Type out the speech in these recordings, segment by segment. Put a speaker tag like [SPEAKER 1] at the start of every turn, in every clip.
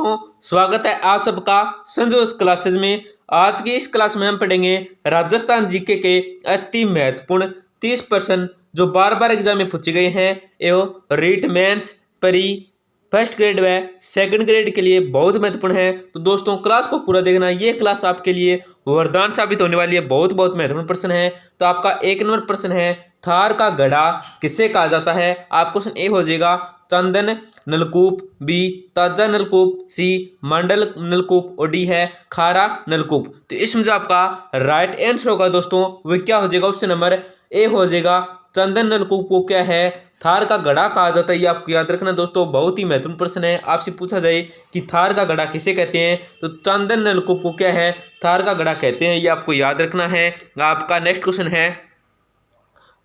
[SPEAKER 1] दोस्तों, स्वागत है आप सबका संजोस क्लासेज में। आज की इस क्लास में हम पढ़ेंगे राजस्थान जीके के अति महत्वपूर्ण 30 प्रश्न जो बार बार एग्जाम में पूछे गए हैं एवं रीट मेंस परी फर्स्ट ग्रेड व सेकंड ग्रेड के लिए बहुत महत्वपूर्ण है। तो दोस्तों क्लास को पूरा देखना, ये क्लास आपके लिए वरदान साबित होने वाली है। बहुत महत्वपूर्ण प्रश्न है। तो आपका 1 नंबर प्रश्न है, थार का गड़ा किसे कहा जाता है? आप क्वेश्चन ए हो जाएगा चंदन नलकूप, बी ताजा नलकूप, सी मंडल नलकूप और डी है खारा नलकूप। तो इसमें जो आपका राइट आंसर होगा दोस्तों वो क्या हो जाएगा? ऑप्शन नंबर ए हो जाएगा। चंदन नलकूप को क्या है? थार का गड़ा कहा जाता है। ये आपको याद रखना दोस्तों, बहुत ही महत्वपूर्ण प्रश्न है। आपसे पूछा जाए कि थार का गड़ा किसे कहते हैं तो चंदन नलकूप को क्या है? थार का गड़ा कहते हैं। ये आपको याद रखना है। आपका नेक्स्ट क्वेश्चन है,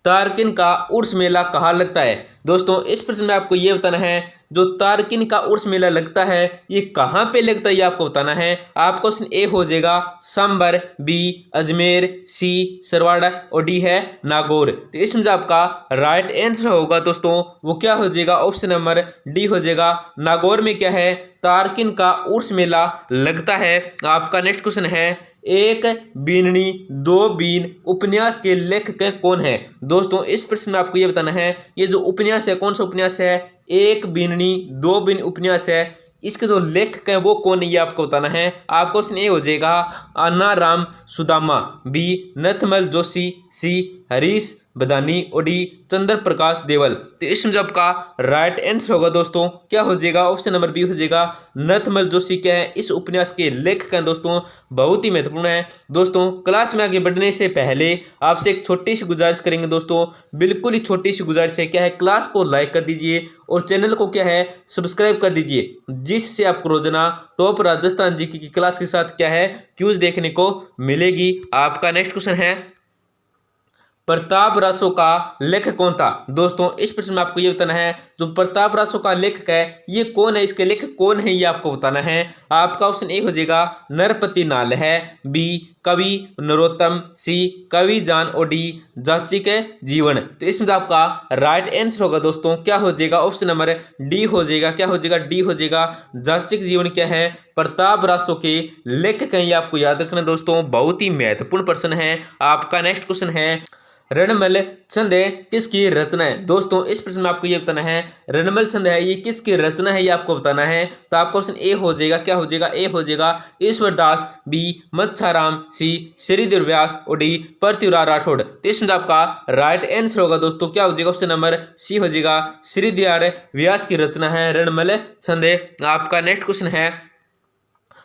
[SPEAKER 1] तारकिन का उर्स मेला कहाँ लगता है? दोस्तों इस प्रश्न में आपको ये बताना है जो तारकिन का उर्स मेला लगता है ये कहाँ पे लगता है, ये आपको बताना है। आप क्वेश्चन ए हो जाएगा सांबर, बी अजमेर, सी सरवाड़ा और डी है नागौर। तो इसमें जो आपका राइट आंसर होगा दोस्तों वो क्या हो जाएगा? ऑप्शन नंबर डी हो जाएगा। नागौर में क्या है? तारकिन का उर्स मेला लगता है। आपका नेक्स्ट क्वेश्चन है, एक बीननी दो बीन उपन्यास के लेखक कौन है? दोस्तों इस प्रश्न में आपको यह बताना है ये जो उपन्यास है कौन सा उपन्यास है? एक बीननी दो बीन उपन्यास है, इसके जो लेखक हैं वो कौन है ये आपको बताना है। आप क्वेश्चन ए हो जाएगा आनाराम सुदामा, बी नथमल जोशी, सी हरीश बदानी और डी चंद्र प्रकाश देवल। तो इसमें जो आपका राइट आंसर होगा दोस्तों क्या हो जाएगा? ऑप्शन नंबर बी हो जाएगा। नथमल जोशी क्या है? इस उपन्यास के लेखक हैं दोस्तों। बहुत ही महत्वपूर्ण है। दोस्तों क्लास में आगे बढ़ने से पहले आपसे एक छोटी सी गुजारिश करेंगे दोस्तों, बिल्कुल ही छोटी सी गुजारिश है। क्या है? क्लास को लाइक कर दीजिए और चैनल को क्या है सब्सक्राइब कर दीजिए, जिससे आपको रोजाना टॉप राजस्थान जीके की क्लास के साथ क्या है क्यूज देखने को मिलेगी। आपका नेक्स्ट क्वेश्चन है, प्रताप रासो का लेखक कौन था? दोस्तों इस प्रश्न में आपको ये बताना है जो प्रताप रासो का लेखक है ये कौन है, इसके लेखक कौन है ये आपको बताना है। आपका ऑप्शन ए हो जाएगा नरपति नाल है, बी कवि नरोत्तम, सी कवि जान और डी जाचिक जीवन। तो इसमें आपका राइट आंसर होगा दोस्तों क्या हो जाएगा? ऑप्शन नंबर डी हो जाएगा। क्या हो जाएगा? डी हो जाएगा। जाचिक जीवन क्या है? प्रताप रासो के लेखक हैं। ये आपको याद रखना दोस्तों, बहुत ही महत्वपूर्ण प्रश्न है। आपका नेक्स्ट क्वेश्चन है, रणमल छंद किसकी रचना है? दोस्तों इस प्रश्न में आपको ये बताना है रणमल छंद है ये किसकी रचना है ये आपको बताना है। तो आपका क्वेश्चन ए हो जाएगा। क्या हो जाएगा? ए हो जाएगा ईश्वरदास, बी मच्छाराम, सी श्रीधर व्यास और डी पृथ्वीराज राठौड़। तो इसमें आपका राइट आंसर होगा दोस्तों क्या हो जाएगा? ऑप्शन नंबर सी हो जाएगा। श्रीधर व्यास की रचना है रणमल छंद। आपका नेक्स्ट क्वेश्चन है,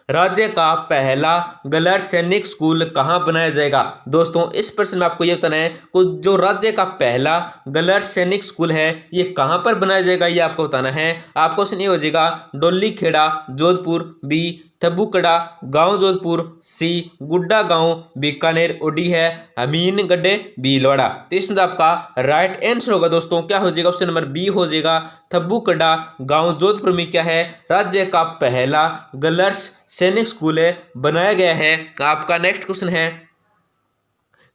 [SPEAKER 1] राज्य का पहला गैर सैनिक स्कूल कहाँ बनाया जाएगा? दोस्तों इस प्रश्न में आपको यह बताना है कि जो राज्य का पहला गैर सैनिक स्कूल है ये कहाँ पर बनाया जाएगा ये आपको बताना है। आपका क्वेश्चन ये हो जाएगा डोली खेड़ा जोधपुर, बी थब्बूकड़ा गांव जोधपुर, सी गुड्डा गांव बीकानेर और डी है अमीन गड्ढे भीलवाड़ा। तो इसमें आपका राइट आंसर होगा दोस्तों क्या हो जाएगा? ऑप्शन नंबर बी हो जाएगा। थब्बूकड़ा गांव जोधपुर में क्या है राज्य का पहला गैर सैनिक स्कूल है बनाया गया है। आपका नेक्स्ट क्वेश्चन है,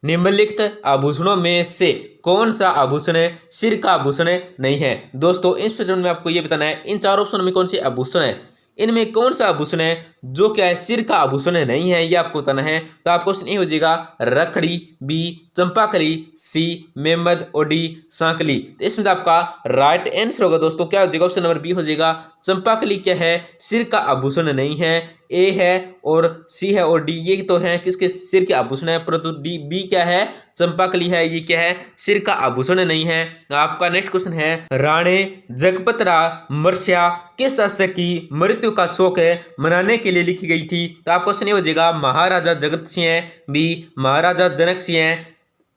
[SPEAKER 1] निम्नलिखित आभूषणों में से कौन सा आभूषण सिर का आभूषण नहीं है? दोस्तों इस प्रश्न में आपको यह बताना है इन चार ऑप्शन में कौन सी आभूषण है, इनमें कौन सा आभूषण है जो क्या है सिर का आभूषण नहीं है ये आपको बताना है। तो आपको क्वेश्चन ए हो जाएगा रखड़ी, बी चंपाकली, सी मेमद और डी सांकली। तो इसमें आपका राइट आंसर होगा दोस्तों क्या हो जाएगा? ऑप्शन नंबर बी हो जाएगा। चंपाकली क्या है सिर का आभूषण नहीं है। ए है और सी है और डी ये तो है किसके सिर के आभूषण है, परंतु डी बी क्या है चंपाकली है ये क्या है सिर का आभूषण नहीं है। आपका नेक्स्ट क्वेश्चन है, राणे जगपत राय मर्स्या किस शासक की मृत्यु का शोक है मनाने के लिए लिखी गई थी? तो आपका क्वेश्चन ये हो जाएगा महाराजा जगत सिंह, बी महाराजा जनक सिंह,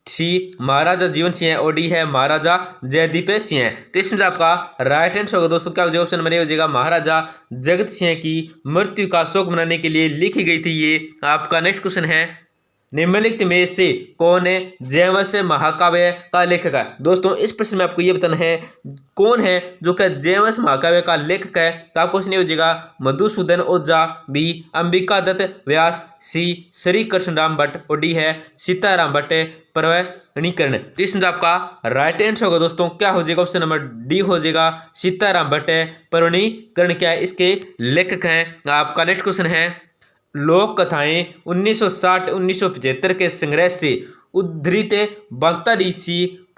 [SPEAKER 1] सी महाराजा जीवन सिंह और डी है महाराजा जयदीप सिंह। तो इसमें आपका राइट आंसर होगा दोस्तों क्या हो जाएगा? ऑप्शन नंबर ए हो जाएगा महाराजा जगत सिंह की मृत्यु का शोक मनाने के लिए लिखी गई थी ये। आपका नेक्स्ट क्वेश्चन है, निम्नलिखित में से कौन है जयवंश महाकाव्य का लेखक है? दोस्तों इस प्रश्न में आपको ये बताना है कौन है जो कि जयवंश महाकाव्य का लेखक है। तो आपको क्वेश्चन हो जाएगा मधुसूदन ओझा, बी अंबिका दत्त व्यास, सी श्री कृष्ण राम भट्ट और डी है सीताराम भट्ट। प्रवणीकरण। तो इसमें आपका राइट आंसर होगा दोस्तों क्या हो जाएगा, ऑप्शन नंबर डी हो जाएगा। सीताराम भट्ट प्रवणीकरण क्या है, इसके लेखक हैं। आपका नेक्स्ट क्वेश्चन है, लोक कथाएं 1960-1975 के संग्रह से उद्धृत बांता ऋषि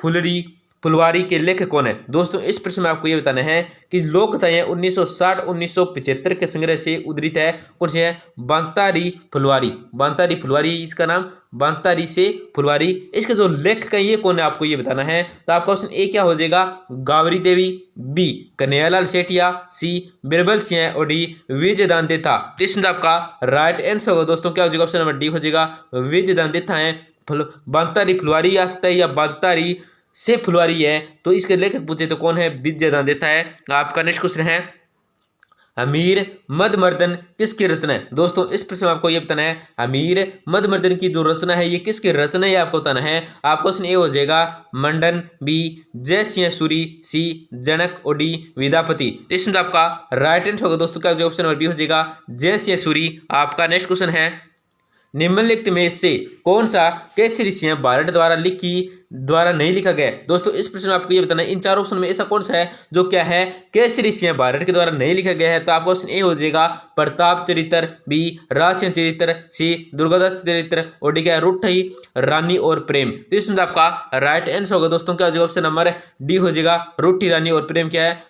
[SPEAKER 1] फुलवारी के लेखक कौन है। दोस्तों इस प्रश्न में आपको यह बताना है कि लोक कथाएं 1960-1975 के संग्रह से उद्धृत है, कौन से है, बांतारी फुलवारी इसका नाम, बांतारी से फुलवारी। इसके जो लेखक है ये कौन है आपको ये बताना है। तो आपका ऑप्शन ए क्या हो जाएगा, गावरी देवी, बी कन्हैयालाल सेठिया, सी बिरबल सिंह और डी विजयदान देथा। तो इसमें आपका राइट आंसर होगा दोस्तों क्या हो जाएगा, ऑप्शन नंबर डी हो जाएगा, विजयदान देथा है। बांतारी फुलवारी आ सकता है या बांतारी से फुलवारी है, तो इसके लेखक पूछे तो कौन है, विजयदान देथा है। आपका नेक्स्ट क्वेश्चन है, अमीर मदमर्दन किसकी रचना है। दोस्तों इस प्रश्न में आपको यह बताना है, अमीर मदमर्दन की जो रचना है ये किसकी रचना है ये आपको बताना है। आपका क्वेश्चन ए हो जाएगा मंडन, बी जय सिंह सूरी, सी जनक और डी विद्यापति। तो इसमें आपका राइट आंसर होगा दोस्तों क्या, ऑप्शन नंबर बी हो जाएगा, जय सिंह सूरी। आपका नेक्स्ट क्वेश्चन है, निम्नलिखित में से कौन सा केसरी सिंह भारत द्वारा नहीं लिखा गया। दोस्तों इस प्रश्न में आपको ये बताना है, इन चार ऑप्शन में ऐसा कौन सा है जो क्या है, केसरी सिंह भारत के द्वारा नहीं लिखा गया है। तो आपका ऑप्शन ए हो जाएगा प्रताप चरित्र, बी राज सिंह चरित्र, सी दुर्गादास चरित्र और डी क्या रूठई रानी और प्रेम। तो इसमें आपका राइट आंसर होगा दोस्तों क्या हो जाएगा, ऑप्शन नंबर डी हो जाएगा, रूठी रानी और प्रेम क्या है,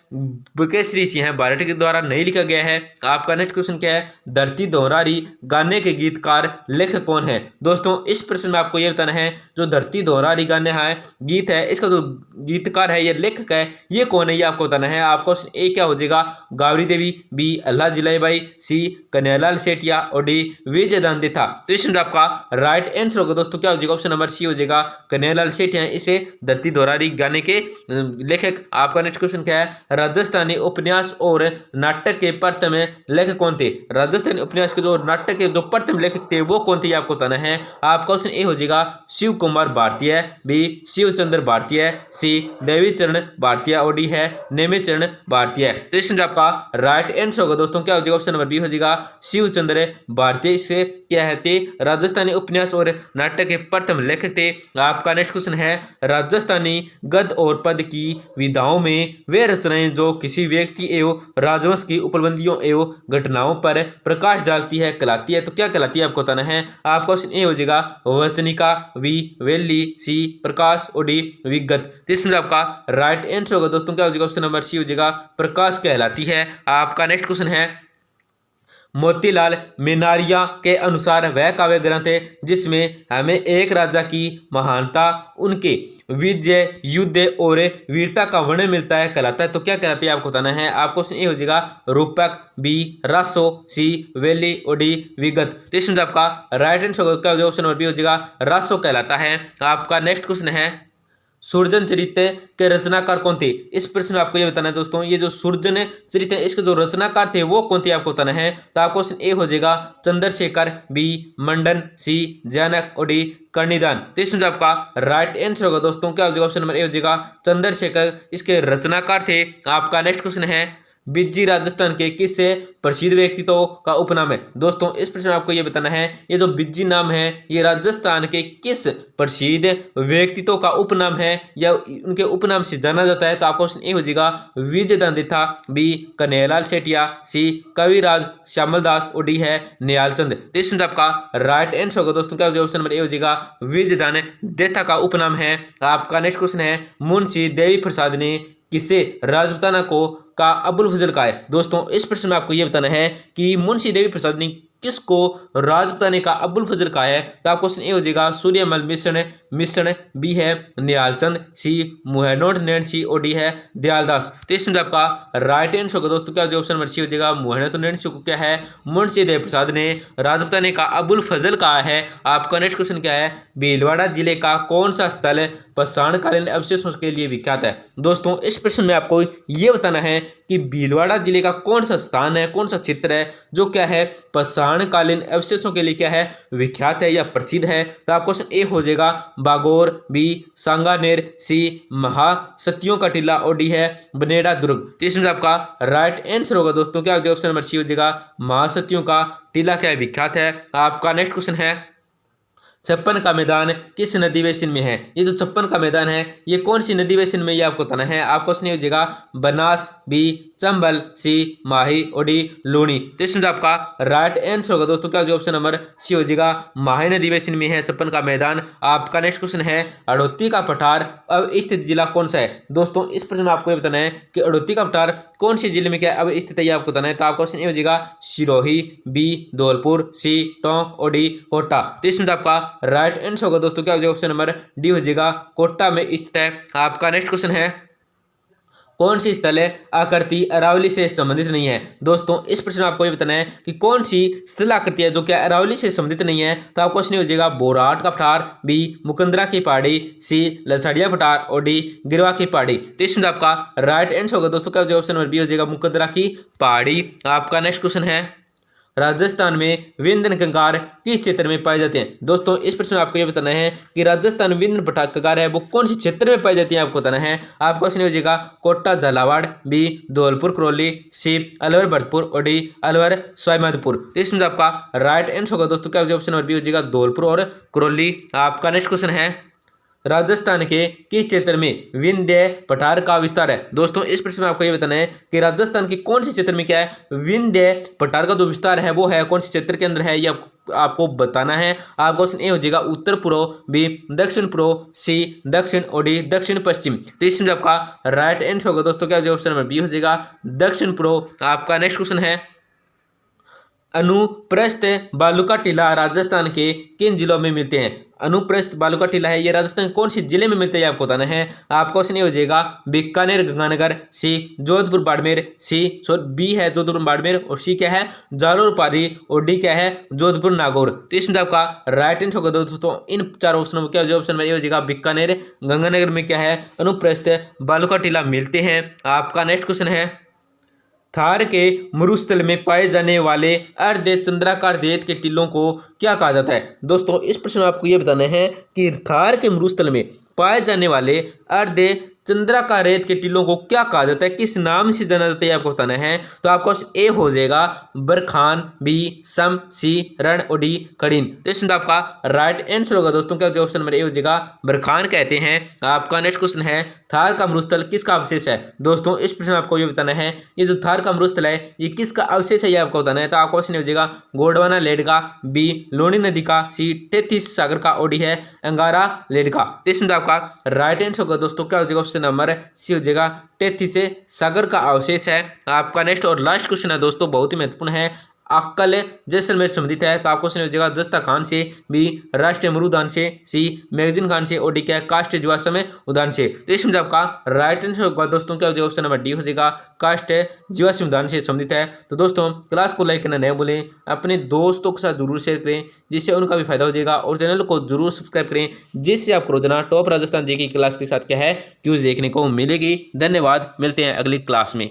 [SPEAKER 1] केसरी सिंह भारत के द्वारा नहीं लिखा गया है। आपका नेक्स्ट क्वेश्चन क्या है, धरती दोहरारी गाने के गीतकार लेखक कौन है। दोस्तों इस प्रश्न में आपको यह बताना है, जो धरती दोहरारी गाने है गीत है, इसका जो गीतकार है या लेखक है ये कौन है ये आपको बताना है। आपका क्वेश्चन ए क्या हो जाएगा, गावरी देवी, बी अल्लाह जिलाईबाई, सी कन्हैयालाल सेठिया और डी विजयदान देथा। तो इसमें आपका राइट आंसर होगा दोस्तों क्या हो जाएगा, ऑप्शन नंबर सी हो जाएगा, कन्हैयालाल सेठिया इसे धरती दोहरारी गाने के लेखक। आपका नेक्स्ट क्वेश्चन क्या है, राजस्थानी उपन्यास और नाटक के प्रथम लेखक कौन थे। राजस्थानी उपन्यास के जो नाटक के जो प्रथम लेखक थे वो कौन थे ये आपको बताना है। आपका क्वेश्चन ए हो जाएगा, शिव कुमार भारतीय, बी शिवचंद्र भारतीय, सी देवीचरण भारतीय और डी है नेमिचरण भारतीय। तो इसमें आपका राइट आंसर होगा दोस्तों क्या हो जाएगा, ऑप्शन नंबर बी हो जाएगा, शिवचंद्र भारतीय इससे क्या है थे राजस्थानी उपन्यास और नाटक के प्रथम लेखक थे। आपका नेक्स्ट क्वेश्चन है, राजस्थानी गद्य और पद की विधाओं में वे रचनाएं जो किसी व्यक्ति एवं राजवंश की उपलब्धियों एवं घटनाओं पर प्रकाश डालती है कहलाती है। तो क्या कहलाती है आपको बताना है। आपका क्वेश्चन ए हो जाएगा, वचनिका, वी वेली, सी प्रकाश और डी विगत। तो इसमें आपका राइट आंसर होगा दोस्तों क्या हो जाएगा, ऑप्शन नंबर सी हो जाएगा, प्रकाश कहलाती है। आपका नेक्स्ट क्वेश्चन है, मोतीलाल मेनारिया के अनुसार वह काव्य ग्रंथ है जिसमें हमें एक राजा की महानता, उनके विजय, युद्ध और वीरता का वर्णन मिलता है कहलाता है। तो क्या कहलाती है आपको बताना है। आपको क्वेश्चन ए हो जाएगा, रूपक, बी रासो, सी वेली और डी विगत। तो इसमें आपका राइट आंसर क्या हो जाएगा, ऑप्शन नंबर बी हो जाएगा, रासो कहलाता है। आपका नेक्स्ट क्वेश्चन है, सुरजन चरित्र के रचनाकार कौन थे। इस प्रश्न में आपको यह बताना है दोस्तों, ये जो सुरजन चरित्र इसके जो रचनाकार थे वो कौन थे आपको बताना है। तो आपको क्वेश्चन ए हो जाएगा, चंद्रशेखर, बी मंडन, सी जनक और डी कर्णिदान। तो इसमें आपका राइट आंसर होगा दोस्तों क्या हो जाएगा, ऑप्शन नंबर ए हो जाएगा, चंद्रशेखर इसके रचनाकार थे। आपका नेक्स्ट क्वेश्चन है, बिज्जी राजस्थान के किस प्रसिद्ध व्यक्तित्व का उपनाम है। दोस्तों इस प्रश्न में आपको यह बताना है, ये जो बिज्जी नाम है ये राजस्थान के किस प्रसिद्ध व्यक्तित्व का उपनाम है या उनके उपनाम से जाना जाता है। तो आपका क्वेश्चन ए हो जाएगा, विजयदान देथा, बी कन्हैयालाल सेठिया, सी कविराज श्यामलदास और डी है निहालचंद। तो इसमें आपका राइट आंसर होगा दोस्तों क्या हो जाएगा, ऑप्शन नंबर ए हो जाएगा, विजयदान देथा का उपनाम है। आपका नेक्स्ट क्वेश्चन है, मुंशी देवी प्रसाद ने किसे राजपूताना को का अबुल फजल कहा है। दोस्तों इस प्रश्न में आपको यह बताना है कि मुंशी देवी प्रसाद ने किसको राजपूताने का अबुल फजल कहा है। तो आपको क्वेश्चन ए हो जाएगा, सूर्यमल मिश्रण, बी है निहालचंद, सी मुहैनोट नैणसी और डी है दयालदास। तो इसमें आपका राइट आंसर होगा दोस्तों क्या, जो ऑप्शन नंबर सी हो जाएगा, मुहैनोट नैणसी को क्या है मुंशी देवी प्रसाद ने राजपूताने का अबुल फजल कहा है। आपका नेक्स्ट क्वेश्चन क्या है, भीलवाड़ा जिले का कौन सा स्थल पाषाणकालीन अवशेषों के लिए विख्यात है। दोस्तों इस प्रश्न में आपको यह बताना है कि भीलवाड़ा जिले का कौन सा स्थान है, कौन सा क्षेत्र है जो क्या है पाषाणकालीन अवशेषों के लिए क्या है विख्यात है या प्रसिद्ध है। तो आपको क्वेश्चन ए हो जाएगा, बागोर, बी सांगानेर, सी महासतियों का टीला और डी है बनेड़ा दुर्ग। तो इसमें आपका राइट आंसर होगा दोस्तों क्या, ऑप्शन नंबर सी हो जाएगा, महासतियों का टीला क्या विख्यात है। आपका नेक्स्ट क्वेश्चन है, छप्पन का मैदान किस नदी बेसिन में है? ये जो छप्पन का मैदान है ये कौन सी नदी बेसिन में, ये आपको बताना है। आपको क्वेश्चन हो जाएगा बनास, बी चंबल, सी माही और डी लूनी। तो इसमें आपका राइट आंसर होगा दोस्तों क्या जो ऑप्शन नंबर सी हो जाएगा, माही नदी बेसिन में है छप्पन का मैदान। आपका नेक्स्ट क्वेश्चन है अड़ोती का पठार अब स्थित जिला कौन सा है? दोस्तों इस प्रश्न में आपको ये बताना है कि अड़ोती का पठार कौन सी जिले में क्या अब स्थित है, ये आपको बताना है। तो आपका क्वेश्चन ये हो जाएगा सिरोही, बी धौलपुर, सी टोंक और डी कोटा। तो इसमें आपका राइट आंसर होगा दोस्तों क्या हो जाएगा, ऑप्शन नंबर डी हो जाएगा, कोटा में स्थित है। आपका नेक्स्ट क्वेश्चन है कौन सी स्थल आकृति अरावली से संबंधित नहीं है? दोस्तों इस प्रश्न में आपको ये बताना है कि कौन सी स्थल आकृति है जो क्या अरावली से संबंधित नहीं है। तो आपको क्वेश्चन हो जाएगा बोराट का पठार, बी मुकंदरा की पहाड़ी, सी लसाड़िया पठार और डी गिरवा की पहाड़ी। तो इसमें आपका राइट आंसर होगा दोस्तों क्या हो जाएगा, ऑप्शन नंबर बी हो जाएगा, मुकंदरा की पहाड़ी। आपका नेक्स्ट क्वेश्चन है राजस्थान में विंध्य कंगार किस क्षेत्र में पाए जाते हैं? दोस्तों इस प्रश्न में आपको यह बताना है कि राजस्थान में विंध्य कंगार है वो कौन से क्षेत्र में पाई जाती है, आपको बताना है। आपका क्वेश्चन हो जाएगा कोटा झालावाड़, बी धौलपुर करौली, सी अलवर भरतपुर और डी अलवर सवाईमाधोपुर। इसमें आपका राइट आंसर होगा दोस्तों क्या हो जाएगा, ऑप्शन नंबर बी हो जाएगा, धौलपुर और करौली। आपका नेक्स्ट क्वेश्चन है राजस्थान के किस क्षेत्र में विंध्य पठार का विस्तार है? दोस्तों इस प्रश्न में आपको ये बताना है कि राजस्थान के कौन से क्षेत्र में क्या है विंध्य पठार का जो विस्तार है वो है कौन से क्षेत्र के अंदर है, ये आपको बताना है। आपका क्वेश्चन ए हो जाएगा उत्तर पूर्व, बी दक्षिण पूर्व, सी दक्षिण और डी दक्षिण पश्चिम। तो इसमें आपका राइट आंसर होगा दोस्तों क्या, जो ऑप्शन नंबर बी हो जाएगा, दक्षिण पूर्व। आपका नेक्स्ट क्वेश्चन है अनुप्रस्थ बालू का टीला राजस्थान के किन जिलों में मिलते हैं? अनुप्रस्थ बालू का टीला है ये राजस्थान के कौन सी जिले में मिलते हैं, आपको बताना है। आपका क्वेश्चन ये हो जाएगा बीकानेर गंगानगर, सी जोधपुर बाड़मेर, सी बी है जोधपुर बाड़मेर और सी क्या है जालोर पारी और डी क्या है जोधपुर नागौर। तो इसमें आपका राइट आंसर होगा दोस्तों इन चार ऑप्शनों में क्या जो ऑप्शन में ये हो जाएगा बीकानेर गंगानगर में क्या है अनुप्रस्थ बालू का टीला मिलते हैं। आपका नेक्स्ट क्वेश्चन है थार के मरुस्थल में पाए जाने वाले अर्ध चंद्राकार रेत के टीलों को क्या कहा जाता है? दोस्तों इस प्रश्न में आपको यह बताना है कि थार के मरुस्थल में पाए जाने वाले अर्ध चंद्राकार रेत के टीलों को क्या कहा जाता है, किस नाम से जाना जाता है, आपको बताना है। तो आपको ए हो जाएगा बरखान, बी सम, सी रण और डी खड़ीन। तो इसमें आपका राइट आंसर होगा दोस्तों क्या जो ऑप्शन नंबर ए हो जाएगा बरखान कहते हैं। आपका नेक्स्ट क्वेश्चन है थार का मरुस्थल किसका अवशेष है? दोस्तों इस प्रश्न में आपको ये बताना है ये जो थार का मरुस्थल है ये किसका अवशेष है, ये आपको बताना है। तो आपका क्वेश्चन हो जाएगा गोंडवाना लेड का, बी लोनी नदी का, सी टेथिस सागर का और डी है अंगारा लेड का। तो इसमें आपका राइट आंसर होगा दोस्तों क्या हो जाएगा, ऑप्शन नंबर सी हो जाएगा टेथिस सागर का अवशेष है। आपका नेक्स्ट और लास्ट क्वेश्चन है दोस्तों बहुत ही महत्वपूर्ण है, अक्कल जैसलमेर संबंधित है। तो आपको क्वेश्चन हो जाएगा दस्ता खान से, बी राष्ट्रीय मरु उद्यान से, सी मैगजीन खान से और डी क्या काष्ठ जीवाश्म उद्यान से। तो इसमें आपका राइट आंसर होगा दोस्तों क्या हो जाएगा, ऑप्शन नंबर डी हो जाएगा काष्ठ जीवाश्म उद्यान से संबंधित है। तो दोस्तों क्लास को लाइक करना नहीं भूलें, अपने दोस्तों के साथ जरूर शेयर करें जिससे उनका भी फायदा हो जाएगा और चैनल को जरूर सब्सक्राइब करें जिससे आपको रोजाना टॉप राजस्थान जी की क्लास के साथ क्या है क्यूज देखने को मिलेगी। धन्यवाद, मिलते हैं अगली क्लास में।